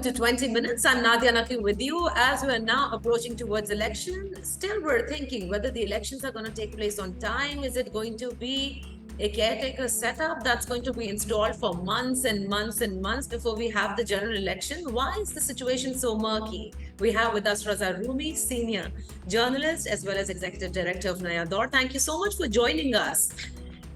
to 20 Minutes. I'm Nadia Naqi with you. As we're now approaching towards election, still we're thinking whether the elections are going to take place on time. Is it going to be a caretaker setup that's going to be installed for months and months and months before we have the general election? Why is the situation so murky? We have with us Raza Rumi, senior journalist, as well as executive director of Naya Daur. Thank you so much for joining us.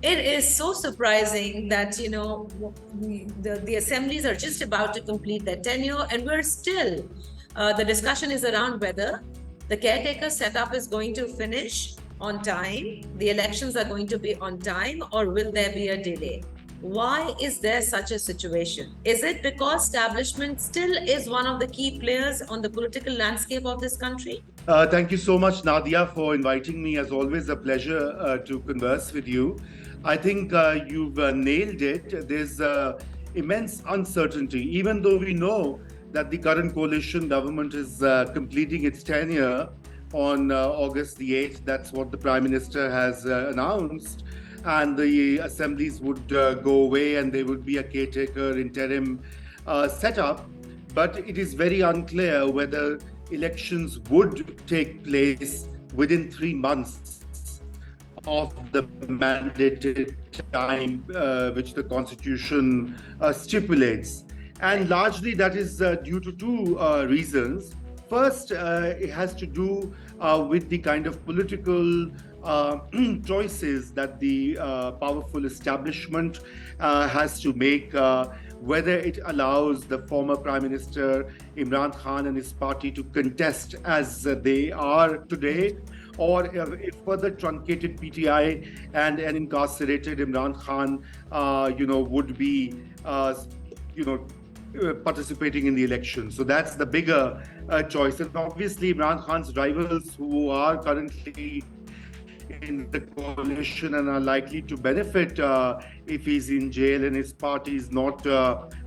It is so surprising that, the assemblies are just about to complete their tenure, and we're still, the discussion is around whether the caretaker setup is going to finish on time, the elections are going to be on time, or will there be a delay? Why is there such a situation? Is it because establishment still is one of the key players on the political landscape of this country? Thank you so much, Nadia, for inviting me. As always, a pleasure to converse with you. I think you've nailed it. There's immense uncertainty, even though we know that the current coalition government is completing its tenure on August the 8th. That's what the Prime Minister has announced. And the assemblies would go away and there would be a caretaker interim setup. But it is very unclear whether elections would take place within 3 months of the mandated time which the Constitution stipulates. And largely that is due to two reasons. First, it has to do with the kind of political choices that the powerful establishment has to make, whether it allows the former Prime Minister Imran Khan and his party to contest as they are today, or if further truncated PTI and an incarcerated Imran Khan, would be, participating in the election. So that's the bigger choice. And obviously Imran Khan's rivals who are currently in the coalition and are likely to benefit if he's in jail and his party is not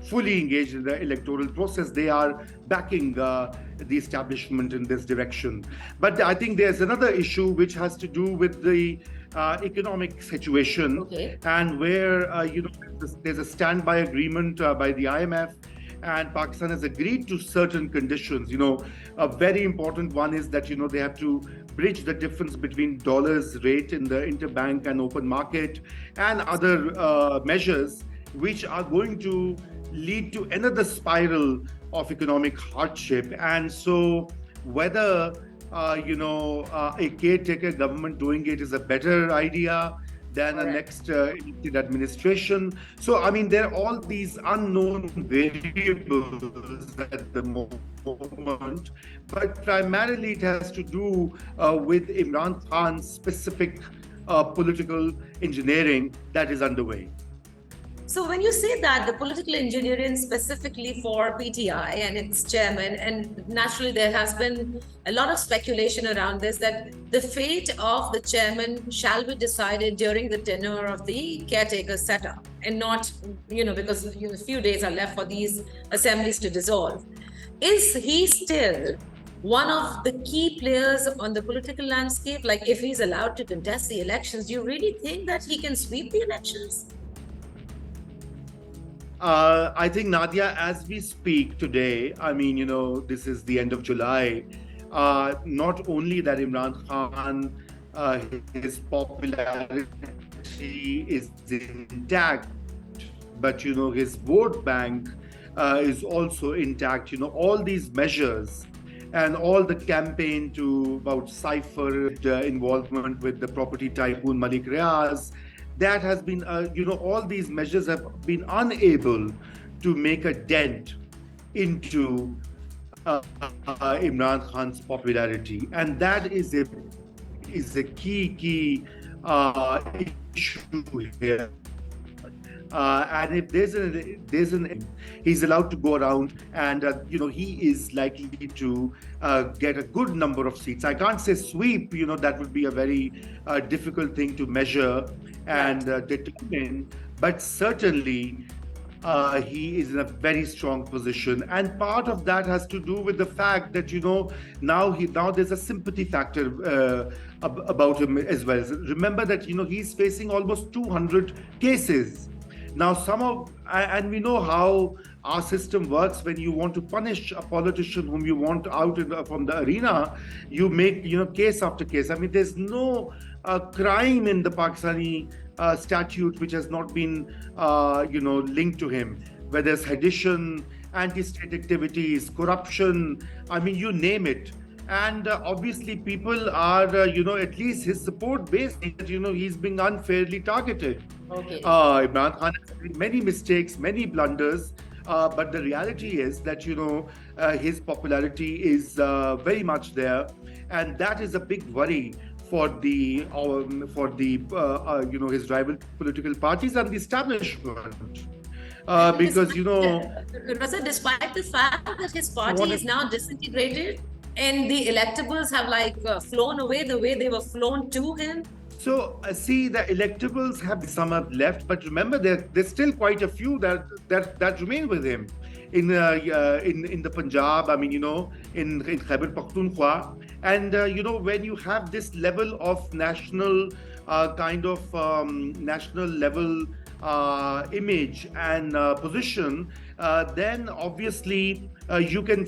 fully engaged in the electoral process, they are backing the establishment in this direction. But I think there's another issue which has to do with the economic situation, okay, and where there's a standby agreement by the IMF, and Pakistan has agreed to certain conditions. A very important one is that they have to bridge the difference between dollars rate in the interbank and open market, and other measures which are going to lead to another spiral of economic hardship. And so whether a caretaker government doing it is a better idea than a next elected administration. So, I mean, there are all these unknown variables at the moment, but primarily it has to do with Imran Khan's specific political engineering that is underway. So when you say that, the political engineering specifically for PTI and its chairman, and naturally there has been a lot of speculation around this, that the fate of the chairman shall be decided during the tenure of the caretaker setup, and not, because a few days are left for these assemblies to dissolve. Is he still one of the key players on the political landscape? Like, if he's allowed to contest the elections, do you really think that he can sweep the elections? I think, Nadia, as we speak today, I mean, this is the end of July. Not only that Imran Khan, his popularity is intact, but, his vote bank is also intact. All these measures and all the campaign about cipher involvement with the property tycoon Malik Riaz, that has been, all these measures have been unable to make a dent into Imran Khan's popularity. And that is a key issue here. And if he's allowed to go around, and he is likely to get a good number of seats. I can't say sweep, that would be a very difficult thing to measure and determine, but certainly he is in a very strong position. And part of that has to do with the fact that now there's a sympathy factor about him as well. Remember that he's facing almost 200 cases. Now, and we know how our system works. When you want to punish a politician whom you want out from the arena, you make, case after case. I mean, there's no crime in the Pakistani statute which has not been, linked to him, whether it's sedition, anti-state activities, corruption, I mean, you name it. And obviously people are, at least his support base, that, he's being unfairly targeted. Okay. Imran Khan has made many mistakes, many blunders, but the reality is that, his popularity is very much there. And that is a big worry for the his rival political parties and the establishment. Because, Raza, despite the fact that his party is now disintegrated and the electables have flown away the way they were flown to him. So see, the electables some have left, but remember there's still quite a few that remain with him in the Punjab. I mean, in Khyber Pakhtunkhwa, and when you have this level of national national level image and position, then obviously you can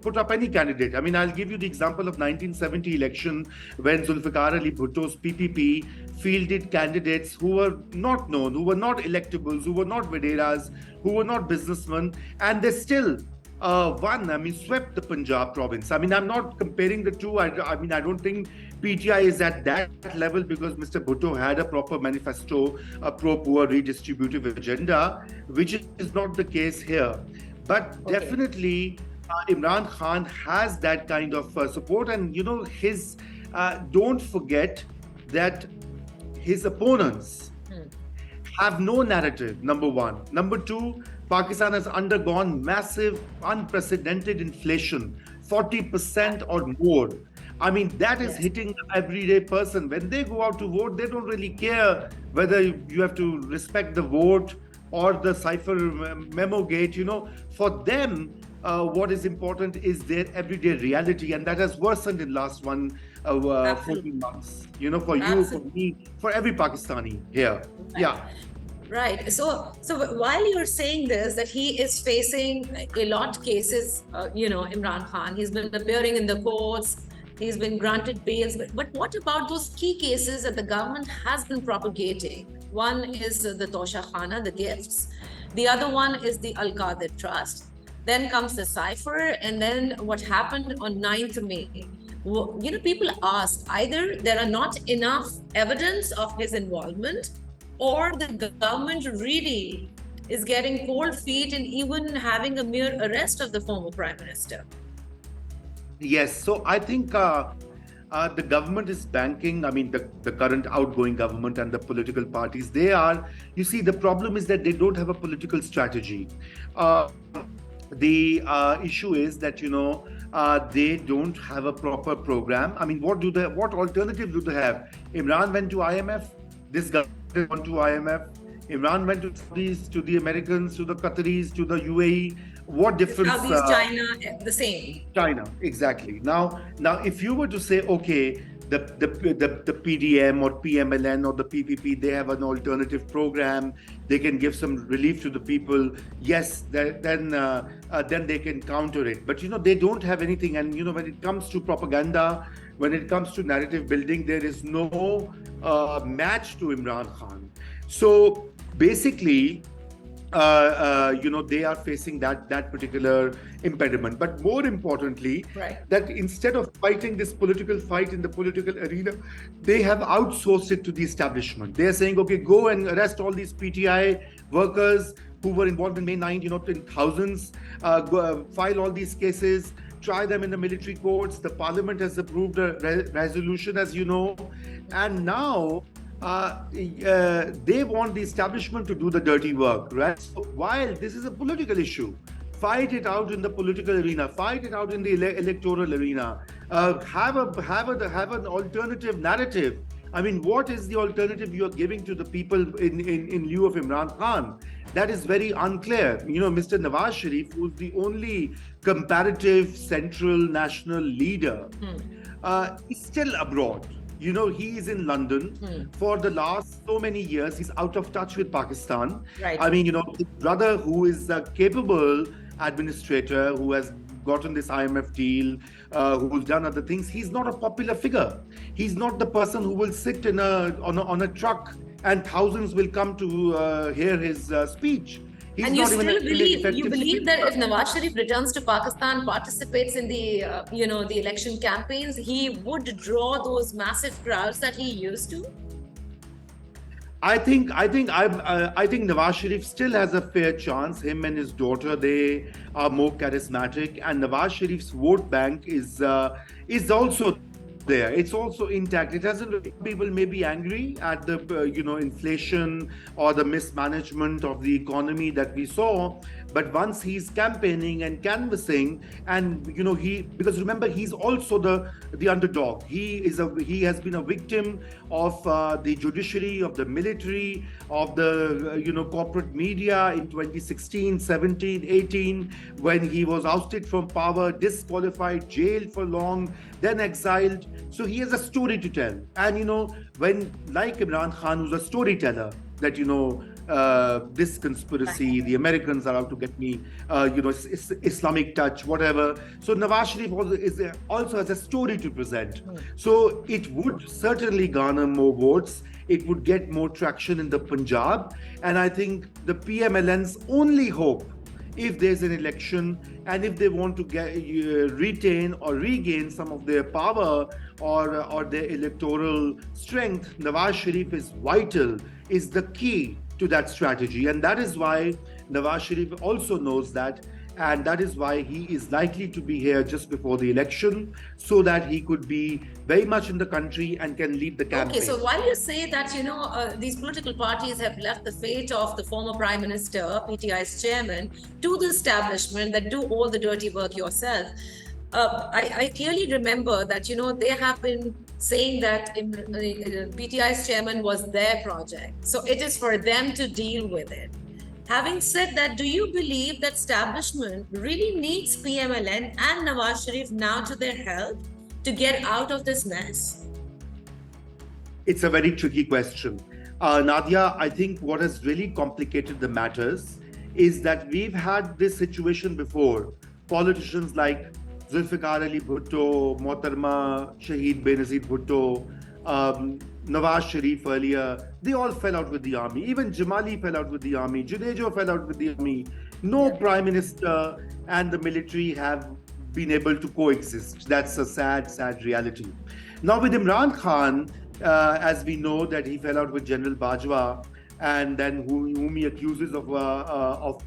put up any candidate. I mean, I'll give you the example of 1970 election when Zulfikar Ali Bhutto's PPP fielded candidates who were not known, who were not electables, who were not Vaderas, who were not businessmen, and they still swept the Punjab province. I mean, I'm not comparing the two. I mean, I don't think PTI is at that level because Mr. Bhutto had a proper manifesto, a pro-poor redistributive agenda, which is not the case here. But definitely, Imran Khan has that kind of support, and his. Don't forget that his opponents have no narrative. Number one. Number two, Pakistan has undergone massive, unprecedented inflation, 40% or more. I mean, that is hitting the everyday person. When they go out to vote, they don't really care whether you have to respect the vote or the cipher memo gate. For them, what is important is their everyday reality, and that has worsened in last 14 months. For you, for me, for every Pakistani here. Yeah. Right. So while you're saying this, that he is facing a lot of cases, Imran Khan, he's been appearing in the courts, he's been granted bails, but what about those key cases that the government has been propagating? One is the Tosha Khana, the gifts. The other one is the Al Qadir Trust. Then comes the cipher, and then what happened on 9th May. People ask, either there are not enough evidence of his involvement, or the government really is getting cold feet in even having a mere arrest of the former prime minister. Yes, so I think the government is banking, I mean, the current outgoing government and the political parties, you see, the problem is that they don't have a political strategy. The issue is that, they don't have a proper program. I mean, what alternative do they have? Imran went to IMF, this government went to IMF, Imran went to the Americans, to the Qataris, to the UAE. What difference? Southeast China, the same. China, exactly. Now, if you were to say, okay, the PDM or PMLN or the PPP, they have an alternative program, they can give some relief to the people. Yes, then they can counter it. But they don't have anything. And when it comes to propaganda, when it comes to narrative building, there is no match to Imran Khan. So basically, they are facing that particular impediment. But more importantly, that instead of fighting this political fight in the political arena, they have outsourced it to the establishment. They are saying, okay, go and arrest all these PTI workers who were involved in May 9, in thousands, file all these cases, try them in the military courts. The parliament has approved a resolution, as you know, and now they want the establishment to do the dirty work, right? So while this is a political issue, fight it out in the political arena, fight it out in the electoral arena, have an alternative narrative. I mean, what is the alternative you are giving to the people in lieu of Imran Khan? That is very unclear. Mr. Nawaz Sharif, who's the only comparative central national leader, is still abroad. You know, he is in London for the last so many years. He's out of touch with Pakistan. Right. I mean, you know, his brother, who is a capable administrator, who has gotten this IMF deal, who's done other things, he's not a popular figure. He's not the person who will sit in on a truck and thousands will come to hear his speech. He's and you not even still an believe effective that speaker. if Nawaz Sharif returns to Pakistan, participates in the the election campaigns, he would draw those massive crowds that he used to? I think Nawaz Sharif still has a fair chance. Him and his daughter, they are more charismatic, and Nawaz Sharif's vote bank is also there. It's also intact. It hasn't. People may be angry at the inflation or the mismanagement of the economy that we saw, but once he's campaigning and canvassing, and because remember, he's also the underdog. He has been a victim of the judiciary, of the military, of the corporate media in 2016, 17, 18, when he was ousted from power, disqualified, jailed for long, then exiled. So he has a story to tell. And when, like Imran Khan, who's a storyteller, that this conspiracy, the Americans are out to get me, Islamic touch, whatever. So Nawaz Sharif also has a story to present. So it would certainly garner more votes. It would get more traction in the Punjab. And I think the PMLN's only hope, if there's an election and if they want to retain or regain some of their power or their electoral strength, Nawaz Sharif is vital, is the key to that strategy. And that is why Nawaz Sharif also knows that, and that is why he is likely to be here just before the election, so that he could be very much in the country and can lead the campaign. Okay, so while you say that, these political parties have left the fate of the former Prime Minister, PTI's chairman, to the establishment that do all the dirty work yourself, I clearly remember that, they have been saying that PTI's chairman was their project. So it is for them to deal with it. Having said that, do you believe that establishment really needs PMLN and Nawaz Sharif now to their help to get out of this mess? It's a very tricky question. Nadia, I think what has really complicated the matters is that we've had this situation before. Politicians like Zulfikar Ali Bhutto, Mohtarma Shahid Benazir Bhutto, Nawaz Sharif earlier, they all fell out with the army. Even Jamali fell out with the army. Judejo fell out with the army. No prime minister and the military have been able to coexist. That's a sad, sad reality. Now with Imran Khan, as we know that he fell out with General Bajwa, and then whom he accuses of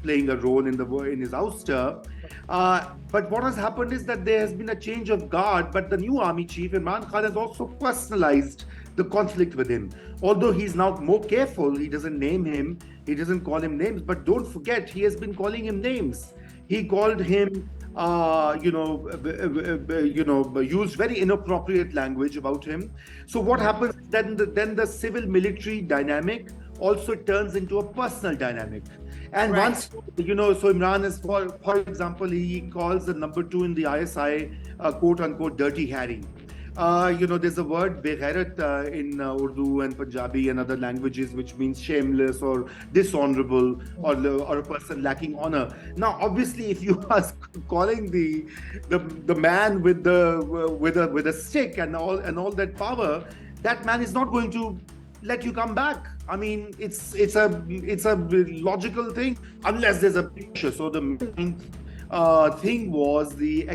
playing a role in his ouster. But what has happened is that there has been a change of guard, but the new army chief, Imran Khan, has also personalized the conflict with him. Although he's now more careful, he doesn't name him, he doesn't call him names, but don't forget, he has been calling him names. He called him used very inappropriate language about him. So what happens then? The civil military dynamic also turns into a personal dynamic. And once, so Imran is, for example, he calls the number 2 in the ISI, quote unquote, Dirty Harry. There's a word beghairat in Urdu and Punjabi and other languages, which means shameless or dishonorable or a person lacking honor. Now, obviously, if you are calling the man with a stick and all that power, that man is not going to let you come back. I mean, it's a logical thing, unless there's a picture. So the main thing was the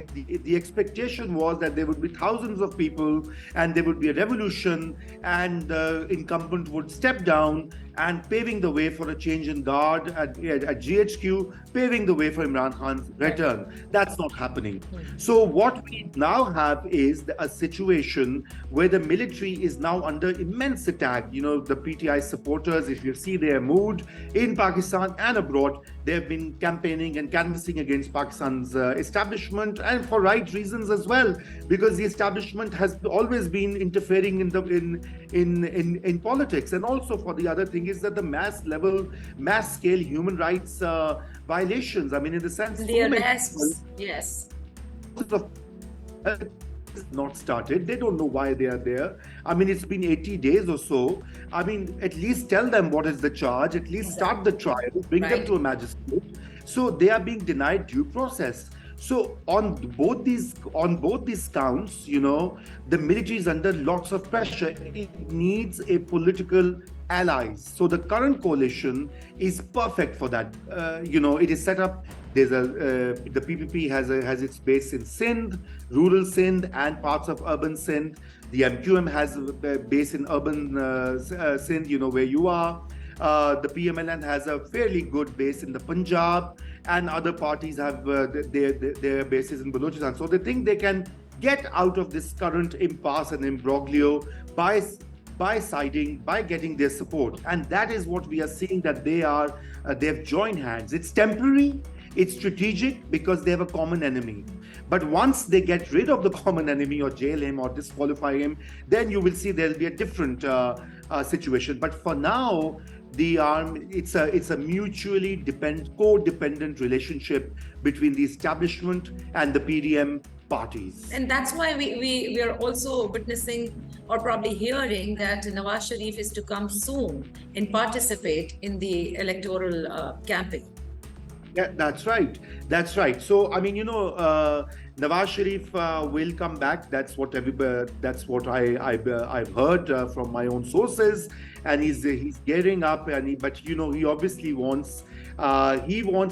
expectation was that there would be thousands of people and there would be a revolution, and the incumbent would step down and paving the way for a change in guard at GHQ, paving the way for Imran Khan's return. That's not happening. So what we now have is a situation where the military is now under immense attack. The PTI supporters, if you see their mood in Pakistan and abroad, they have been campaigning and canvassing against Pakistan's establishment, and for right reasons as well, because the establishment has always been interfering in politics. And also for the other thing is that the mass scale human rights violations. I mean, in the sense, the arrests, yes. not started. They don't know why they are there. I mean, it's been 80 days or so. I mean, at least tell them what is the charge, at least start the trial, bring them to a magistrate. So they are being denied due process. So on both these counts, the military is under lots of pressure. It needs a political allies. So the current coalition is perfect for that. It is set up. There's the PPP has its base in Sindh, rural Sindh, and parts of urban Sindh. The MQM has a base in urban Sindh, where you are. The PMLN has a fairly good base in the Punjab, and other parties have their bases in Balochistan. So they think they can get out of this current impasse and imbroglio by siding, by getting their support. And that is what we are seeing, that they've joined hands. It's temporary, it's strategic, because they have a common enemy. But once they get rid of the common enemy or jail him or disqualify him, then you will see there'll be a different situation. But for now, it's a mutually codependent relationship between the establishment and the PDM parties. And that's why we are also witnessing or probably hearing that Nawaz Sharif is to come soon and participate in the electoral campaign. Yeah, that's right. That's right. So, I mean, Nawaz Sharif will come back. That's what I've heard from my own sources, and he's gearing up. But he obviously wants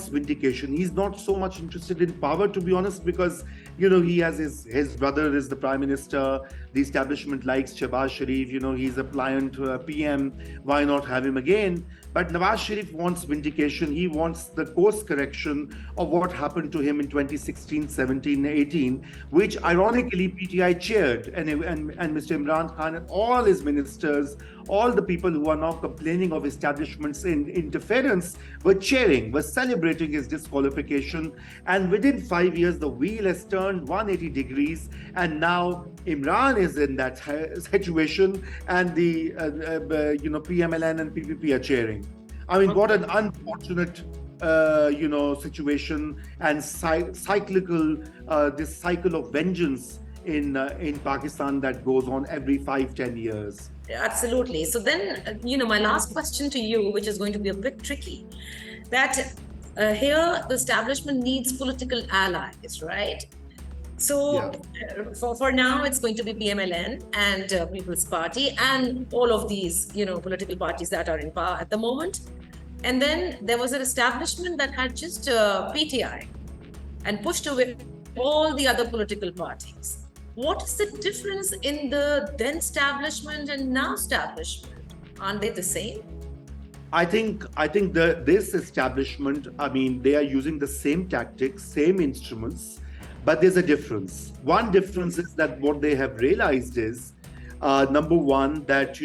vindication. He's not so much interested in power, to be honest, because he has his brother is the prime minister. The establishment likes Shehbaz Sharif. He's a pliant PM. Why not have him again? But Nawaz Sharif wants vindication. He wants the course correction of what happened to him in 2016, 17, 18, which ironically PTI chaired, and Mr. Imran Khan and all his ministers, all the people who are now complaining of establishments in interference were celebrating his disqualification. And within 5 years, the wheel has turned 180 degrees, and now Imran is in that situation, and the PMLN and PPP are cheering. I mean, what an unfortunate situation, and cyclical this cycle of vengeance in Pakistan that goes on every 5-10 years. Absolutely. So then, my last question to you, which is going to be a bit tricky, that here the establishment needs political allies, right? So for now, it's going to be PMLN and People's Party and all of these, political parties that are in power at the moment. And then there was an establishment that had just PTI and pushed away all the other political parties. What is the difference in the then establishment and now establishment? Aren't they the same? I think this establishment, I mean, they are using the same tactics, same instruments, but there's a difference. One difference is that what they have realized is, number one, that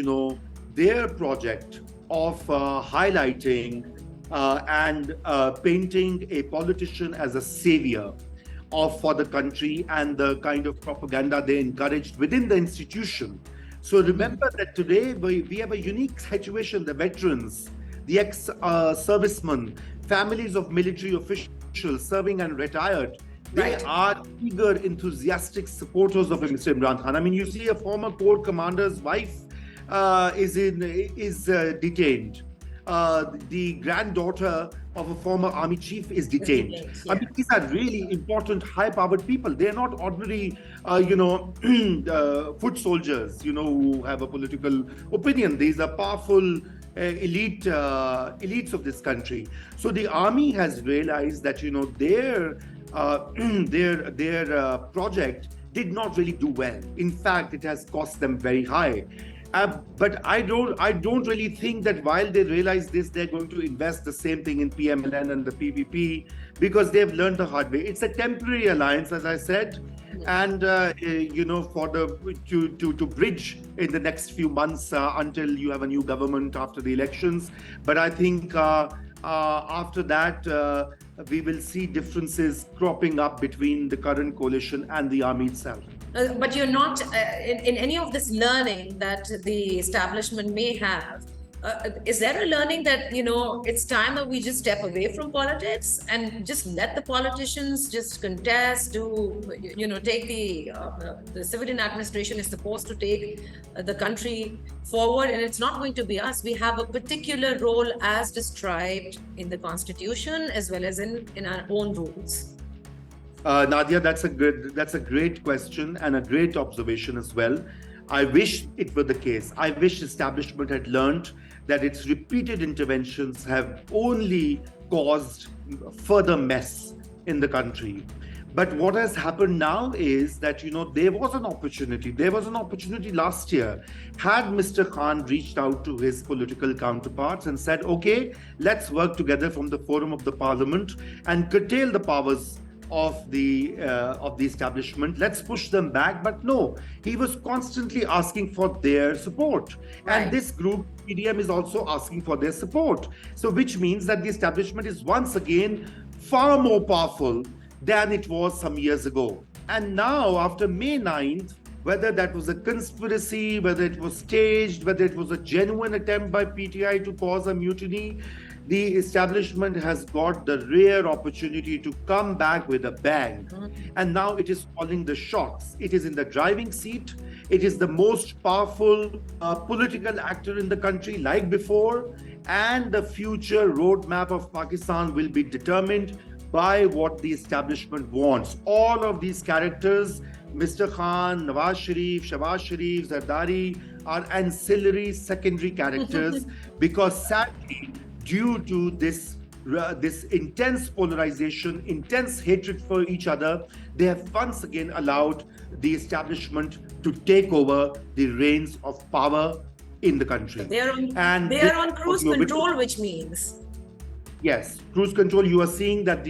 their project of highlighting and painting a politician as a savior for the country, and the kind of propaganda they encouraged within the institution. So remember that today we have a unique situation. The veterans, the ex-servicemen, families of military officials serving and retired, they are eager, enthusiastic supporters of Mr. Imran Khan. I mean, you see a former Corps commander's wife is detained. The granddaughter of a former army chief is detained. I mean, these are really important, high-powered people. They're not ordinary, foot soldiers, who have a political opinion. These are powerful elites of this country. So the army has realized that their project did not really do well. In fact, it has cost them very high. But I don't really think that while they realize this, they're going to invest the same thing in PMLN and the PPP, because they've learned the hard way. It's a temporary alliance, as I said, and for to bridge in the next few months until you have a new government after the elections. But I think after that, we will see differences cropping up between the current coalition and the army itself. But you're not in any of this learning that the establishment may have. Is there a learning that, it's time that we just step away from politics and just let the politicians just contest, take the civilian administration is supposed to take the country forward, and it's not going to be us. We have a particular role as described in the Constitution as well as in our own rules. Nadia, that's a great question and a great observation as well. I wish it were the case. I wish establishment had learned that its repeated interventions have only caused further mess in the country. But what has happened now is that, there was an opportunity. There was an opportunity last year. Had Mr. Khan reached out to his political counterparts and said, okay, let's work together from the forum of the parliament and curtail the powers of the establishment, let's push them back. But no, he was constantly asking for their support. Right. And this group, PDM, is also asking for their support. So which means that the establishment is once again far more powerful than it was some years ago. And now, after May 9th, whether that was a conspiracy, whether it was staged, whether it was a genuine attempt by PTI to cause a mutiny, the establishment has got the rare opportunity to come back with a bang. And now it is calling the shots. It is in the driving seat. It is the most powerful political actor in the country like before. And the future roadmap of Pakistan will be determined by what the establishment wants. All of these characters, Mr. Khan, Nawaz Sharif, Shahbaz Sharif, Zardari, are ancillary, secondary characters because sadly, due to this intense polarization, intense hatred for each other, they have once again allowed the establishment to take over the reins of power in the country. They are on cruise control, which means... Yes, cruise control. You are seeing that,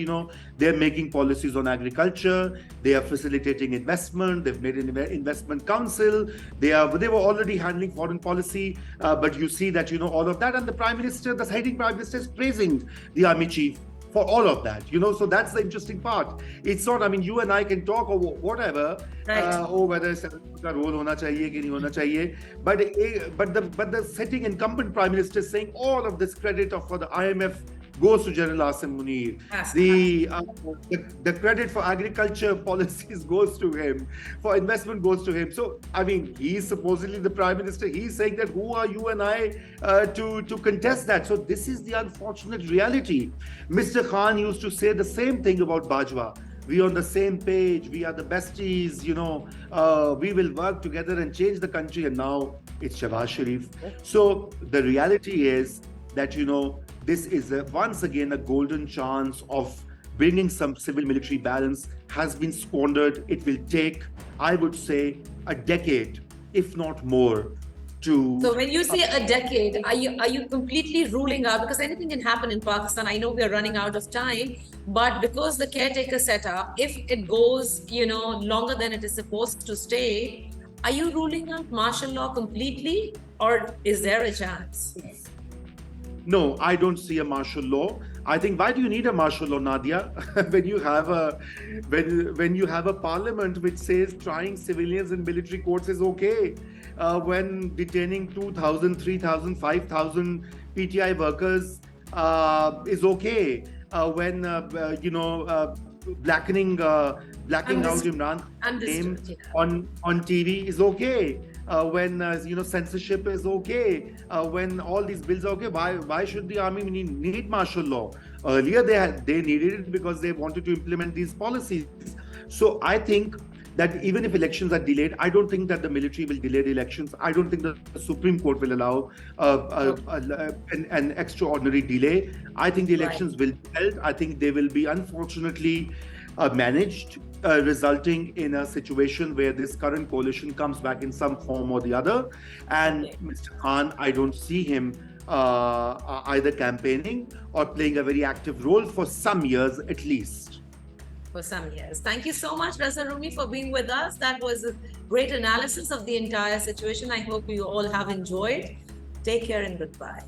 they're making policies on agriculture. They are facilitating investment. They've made an investment council. They were already handling foreign policy. But you see that, all of that. And the prime minister, the sitting prime minister is praising the army chief for all of that, So that's the interesting part. It's not, you and I can talk or whatever, right. Whether it's a role hona chahiye ki nahi hona chahiye. But the sitting incumbent prime minister is saying all of this credit for the IMF goes to General Asim Munir. Yes. The credit for agriculture policies goes to him, for investment goes to him. So, he's supposedly the prime minister. He's saying that who are you and I to contest that? So this is the unfortunate reality. Mr. Khan used to say the same thing about Bajwa. We are on the same page. We are the besties, we will work together and change the country. And now it's Shahbaz Sharif. So the reality is that, this is once again a golden chance of bringing some civil-military balance has been squandered. It will take, I would say, a decade, if not more, to... So when you say a decade, are you completely ruling out, because anything can happen in Pakistan? I know we are running out of time, but because the caretaker setup, if it goes, longer than it is supposed to stay, are you ruling out martial law completely, or is there a chance? No, I don't see a martial law. I think, why do you need a martial law, Nadia? when you have a parliament which says trying civilians in military courts is okay, when detaining 2,000, 3,000, 5,000 PTI workers is okay, when blacking out Imran Khan's name on TV is okay. When censorship is okay, when all these bills are okay, why should the army need martial law? Earlier they needed it because they wanted to implement these policies. So I think that even if elections are delayed, I don't think that the military will delay the elections. I don't think that the Supreme Court will allow an extraordinary delay. I think the elections will be held. I think they will be unfortunately managed, resulting in a situation where this current coalition comes back in some form or the other. And Mr. Khan, I don't see him either campaigning or playing a very active role for some years at least. For some years. Thank you so much, Raza Rumi, for being with us. That was a great analysis of the entire situation. I hope you all have enjoyed. Take care and goodbye.